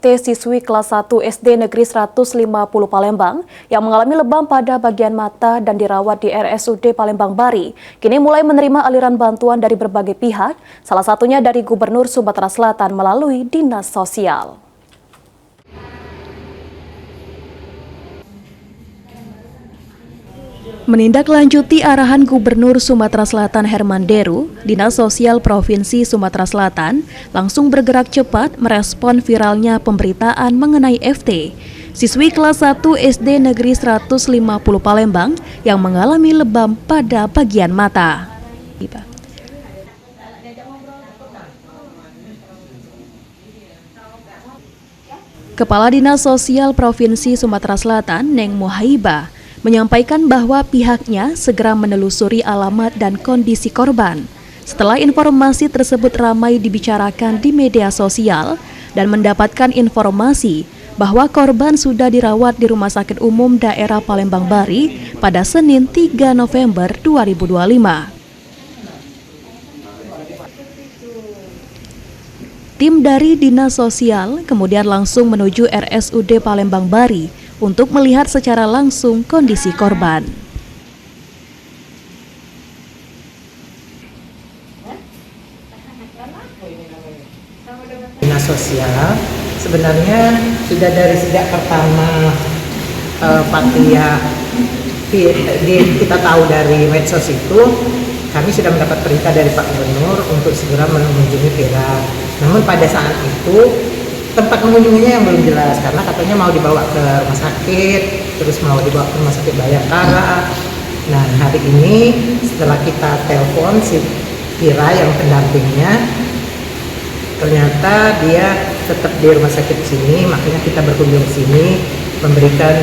FT siswi kelas 1 SD Negeri 150 Palembang yang mengalami lebam pada bagian mata dan dirawat di RSUD Palembang Bari, kini mulai menerima aliran bantuan dari berbagai pihak, salah satunya dari Gubernur Sumatera Selatan melalui Dinas Sosial. Menindaklanjuti arahan Gubernur Sumatera Selatan Herman Deru, Dinas Sosial Provinsi Sumatera Selatan langsung bergerak cepat merespon viralnya pemberitaan mengenai FT, siswi kelas 1 SD Negeri 150 Palembang yang mengalami lebam pada bagian mata. Kepala Dinas Sosial Provinsi Sumatera Selatan, Neng Muhaibah, menyampaikan bahwa pihaknya segera menelusuri alamat dan kondisi korban. Setelah informasi tersebut ramai dibicarakan di media sosial dan mendapatkan informasi bahwa korban sudah dirawat di Rumah Sakit Umum Daerah Palembang Bari pada Senin 3 November 2025. Tim dari Dinas Sosial kemudian langsung menuju RSUD Palembang Bari untuk melihat secara langsung kondisi korban. Dinas Sosial sebenarnya sudah dari sejak pertama Patia kita tahu dari medsos itu, kami sudah mendapat perintah dari Pak Gubernur untuk segera mengunjungi Vira. Namun pada saat itu tempat mengunjunginya yang belum jelas karena katanya mau dibawa ke rumah sakit, terus mau dibawa ke rumah sakit Bayangkara. Nah, hari ini setelah kita telepon si Vira yang pendampingnya, ternyata dia tetap di rumah sakit sini, makanya kita berkunjung ke sini memberikan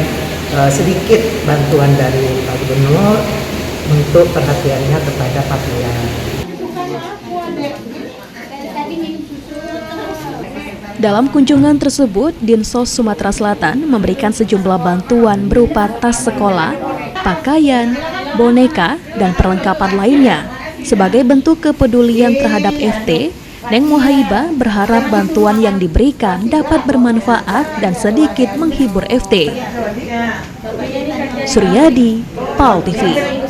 sedikit bantuan dari Pak Gubernur untuk perhatiannya kepada Patia. Dalam kunjungan tersebut, Dinsos Sumatera Selatan memberikan sejumlah bantuan berupa tas sekolah, pakaian, boneka, dan perlengkapan lainnya. Sebagai bentuk kepedulian terhadap FT, Neng Muhaibah berharap bantuan yang diberikan dapat bermanfaat dan sedikit menghibur FT. Suryadi, PAL TV.